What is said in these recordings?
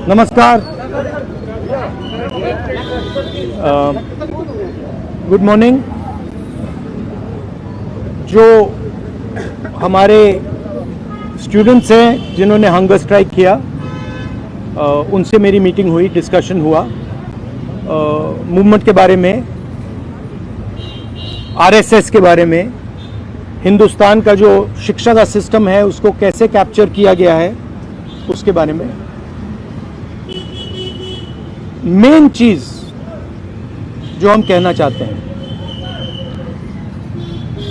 नमस्कार, good morning. जो हमारे स्टूडेंट्स हैं जिन्होंने हंगर स्ट्राइक किया, उनसे मेरी मीटिंग हुई, डिस्कशन हुआ मूवमेंट के बारे में, आरएसएस के बारे में, हिंदुस्तान का जो शिक्षा का सिस्टम है उसको कैसे कैप्चर किया गया है उसके बारे में। मेन चीज जो हम कहना चाहते हैं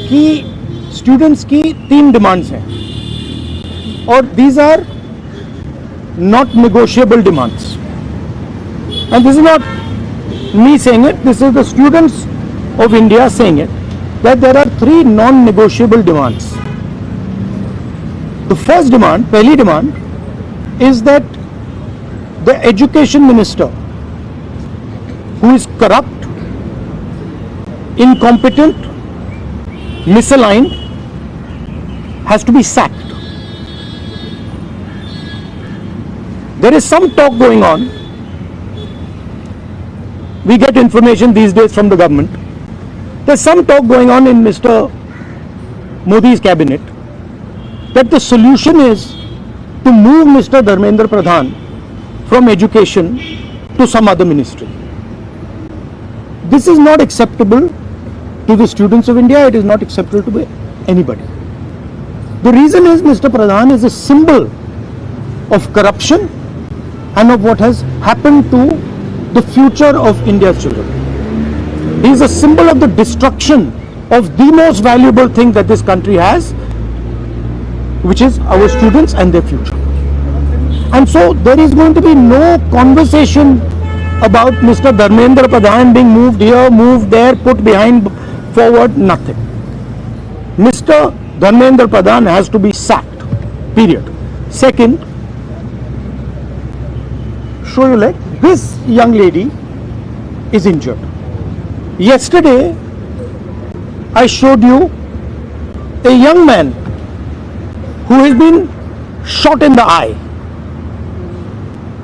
कि स्टूडेंट्स की 3 डिमांड्स हैं और these are not negotiable demands, and this is not me saying it, this is the students of India saying it, that there are 3 non negotiable demands. The first demand, पहली demand is that the education minister, who is corrupt, incompetent, misaligned, has to be sacked. There is some talk going on. We get information these days from the government. There's some talk going on in Mr. Modi's cabinet that the solution is to move Mr. Dharmendra Pradhan from education to some other ministry. This is not acceptable to the students of India. It is not acceptable to anybody. The reason is Mr. Pradhan is a symbol of corruption and of what has happened to the future of India's children. He is a symbol of the destruction of the most valuable thing that this country has, which is our students and their future. And so there is going to be no conversation about Mr. Dharmendra Pradhan being moved here, moved there, put behind, forward, nothing. Mr. Dharmendra Pradhan has to be sacked, period. Second, show you like this young lady is injured. Yesterday I showed you a young man who has been shot in the eye,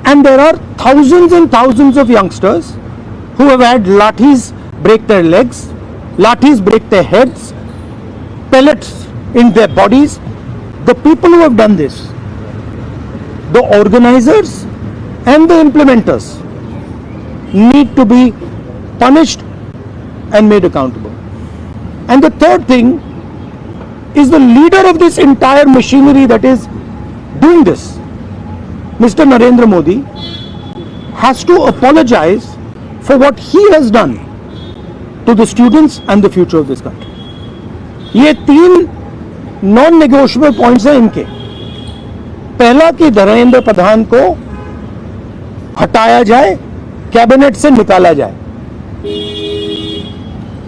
and there are thousands and thousands of youngsters who have had lathis break their legs, lathis break their heads, pellets in their bodies. The people who have done this, the organizers and the implementers, need to be punished and made accountable. And the third thing is the leader of this entire machinery that is doing this, Mr. Narendra Modi, has to apologize for what he has done to the students and the future of this country. ये 3 non negotiable points हैं इनके। पहला कि धर्मेंद्र प्रधान को हटाया जाए, cabinet से निकाला जाए।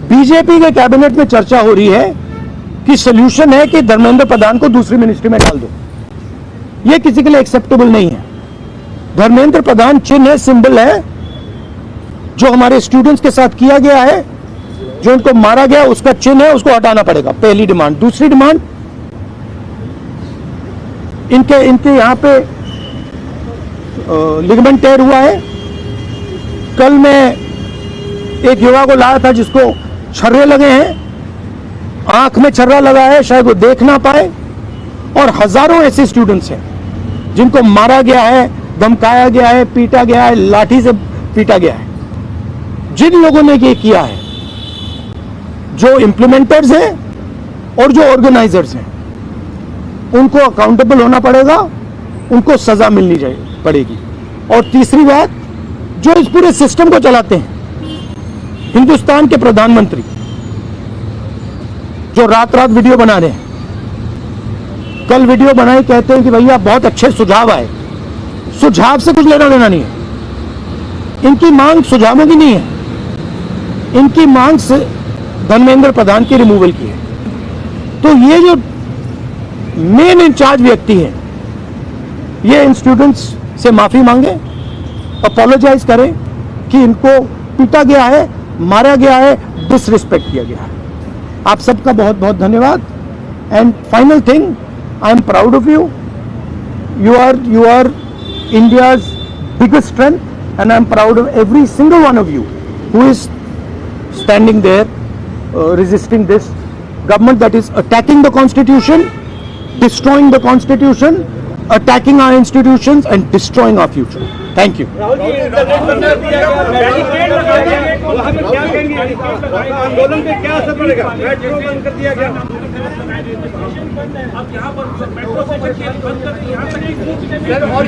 बीजेपी के कैबिनेट में चर्चा हो रही है कि सोल्यूशन है कि धर्मेंद्र प्रधान को दूसरी मिनिस्ट्री में डाल दो। यह किसी के लिए एक्सेप्टेबल नहीं है। धर्मेंद्र प्रधान चिन्ह है, सिंबल है, जो हमारे स्टूडेंट्स के साथ किया गया है, जो उनको मारा गया उसका चिन्ह है, उसको हटाना पड़ेगा। पहली डिमांड। दूसरी डिमांड, इनके यहां पे लिगामेंट टेयर हुआ है। कल मैं एक युवा को लाया था जिसको छर्रे लगे हैं, आंख में छर्रा लगा है, शायद वो देख ना पाए, और हजारों ऐसे स्टूडेंट्स हैं जिनको मारा गया है, धमकाया गया है, पीटा गया है, लाठी से पीटा गया है। जिन लोगों ने ये किया है, जो इंप्लीमेंटर्स हैं और जो ऑर्गेनाइजर्स हैं, उनको अकाउंटेबल होना पड़ेगा, उनको सजा मिलनी पड़ेगी। और तीसरी बात, जो इस पूरे सिस्टम को चलाते हैं, हिंदुस्तान के प्रधानमंत्री, जो रात रात वीडियो बना रहे हैं, कल वीडियो बनाई, कहते हैं कि भैया बहुत अच्छे सुझाव आए। सुझाव से कुछ लेना देना नहीं है। इनकी मांग सुझावों की नहीं है, इनकी मांग से धर्मेंद्र प्रधान की रिमूवल की है। तो ये जो मेन इंचार्ज व्यक्ति हैं, ये इन स्टूडेंट्स से माफी मांगे, अपोलोजाइज करें कि इनको पीटा गया है, मारा गया है, डिसरिस्पेक्ट किया गया है। आप सबका बहुत बहुत धन्यवाद। And final thing, I am proud of you. You are India's biggest strength, and I'm proud of every single one of you who is standing there resisting this government that is attacking the constitution, destroying the constitution, attacking our institutions and destroying our future. Thank you. आंदोलन पे क्या असर पड़ेगा? Metro बंद कर दिया गया। अब यहाँ पर मेट्रो स्टेशन बंद कर दिया। सर और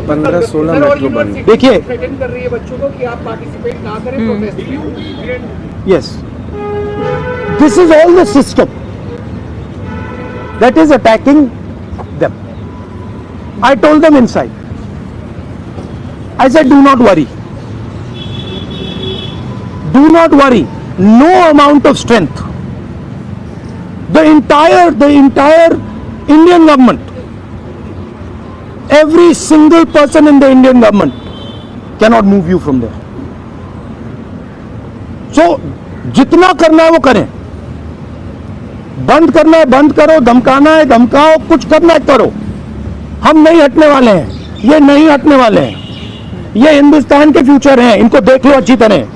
15-16 मेट्रो बंद। देखिए, थ्रेटन कर रही है बच्चों को कि आप पार्टिसिपेट ना करें प्रोटेस्ट में। yes, this is all the system that is attacking them. I told them inside. I said, do not worry. Do not worry. No amount of strength. The entire Indian government, every single person in the Indian government cannot move you from there. So, जितना करना है वो करें. बंद करना है बंद करो, धमकाना है धमकाओ, कुछ करना है करो. हम नहीं हटने वाले हैं. ये नहीं हटने वाले हैं. ये हिंदुस्तान के फ्यूचर हैं. इनको देख लो अच्छी तरह.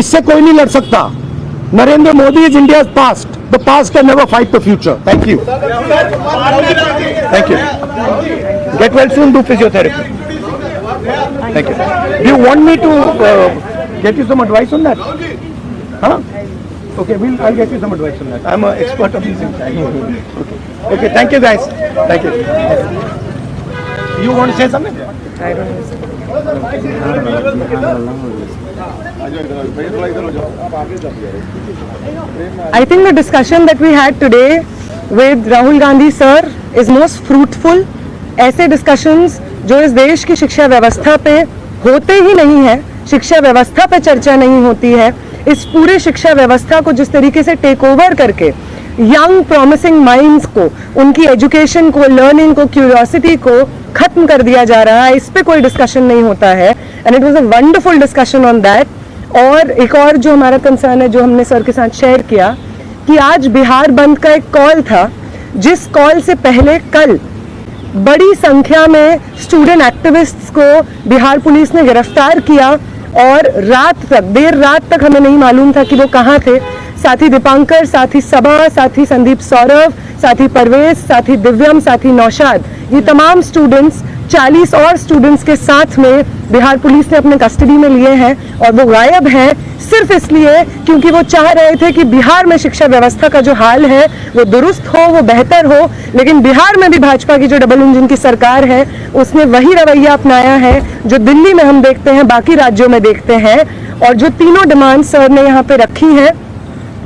इससे कोई नहीं लड़ सकता. Narendra Modi is India's past. The past can never fight the future. Thank you. Thank you. Get well soon. Do physiotherapy. Thank you. Do you want me to get you some advice on that? Huh? Okay, I'll get you some advice on that. I'm an expert on these things. Okay, thank you guys. Thank you. You want to say something? I don't know. I think the discussion that we had today with Rahul Gandhi sir is most fruitful. ऐसे discussions जो इस देश की शिक्षा व्यवस्था पे होते ही नहीं है, शिक्षा व्यवस्था पे चर्चा नहीं होती है, इस पूरे शिक्षा व्यवस्था को जिस तरीके से टेक ओवर करके यंग प्रॉमिसिंग माइंड्स को, उनकी एजुकेशन को, लर्निंग को, क्यूरियोसिटी को खत्म कर दिया जा रहा है, इस पे कोई डिस्कशन नहीं होता है. And it was a wonderful discussion on that. और एक और जो हमारा कंसर्न है, जो हमने सर के साथ शेयर किया, कि आज बिहार बंद का एक कॉल था, जिस कॉल से पहले कल बड़ी संख्या में स्टूडेंट एक्टिविस्ट्स को बिहार पुलिस ने गिरफ्तार किया और रात तक, देर रात तक हमें नहीं मालूम था कि वो कहाँ थे. साथी दीपांकर, साथी सबा, साथी संदीप सौरभ, साथी परवेज, साथी दिव्यम, साथी नौशाद, ये तमाम स्टूडेंट्स 40 और स्टूडेंट्स के साथ में बिहार पुलिस ने अपने कस्टडी में लिए हैं. और वो गायब हैं सिर्फ इसलिए क्योंकि वो चाह रहे थे कि बिहार में शिक्षा व्यवस्था का जो हाल है वो दुरुस्त हो, वो बेहतर हो. लेकिन बिहार में भी भाजपा की जो डबल इंजन की सरकार है, उसने वही रवैया अपनाया है जो दिल्ली में हम देखते हैं, बाकी राज्यों में देखते हैं. और जो तीनों डिमांड सर ने यहाँ पे रखी हैं,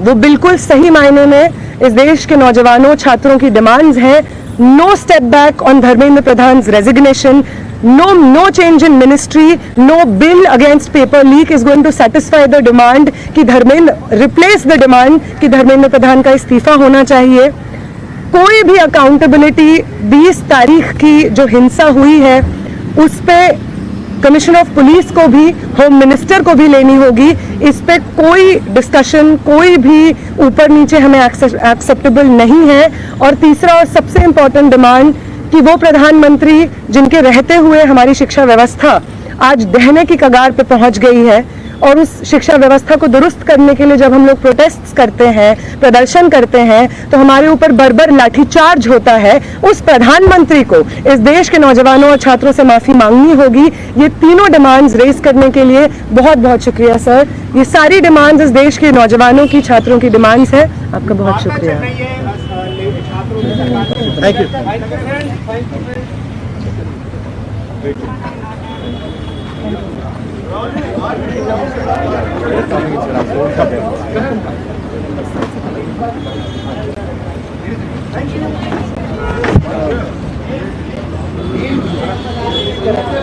वो बिल्कुल सही मायने में इस देश के नौजवानों, छात्रों की डिमांड्स हैं. No step back on Dharmendra Pradhan resignation, no change in ministry, no bill against paper leak is going to satisfy the demand कि धर्मेंद्र replace the demand कि धर्मेंद्र प्रधान का इस्तीफा होना चाहिए. कोई भी अकाउंटेबिलिटी 20 तारीख की जो हिंसा हुई है उस पे कमिश्नर ऑफ पुलिस को भी, होम मिनिस्टर को भी लेनी होगी. इस पे कोई डिस्कशन, कोई भी ऊपर नीचे हमें एक्सेप्टेबल नहीं है. और तीसरा और सबसे इम्पोर्टेंट डिमांड कि वो प्रधानमंत्री जिनके रहते हुए हमारी शिक्षा व्यवस्था आज दहने की कगार पे पहुंच गई है, और उस शिक्षा व्यवस्था को दुरुस्त करने के लिए जब हम लोग प्रोटेस्ट करते हैं, प्रदर्शन करते हैं, तो हमारे ऊपर बर्बर लाठीचार्ज होता है. उस प्रधानमंत्री को इस देश के नौजवानों और छात्रों से माफी मांगनी होगी. ये तीनों डिमांड्स रेज करने के लिए बहुत बहुत शुक्रिया सर. ये सारी डिमांड्स इस देश के नौजवानों की, छात्रों की डिमांड्स है. आपका बहुत शुक्रिया. Thank you. Thank you.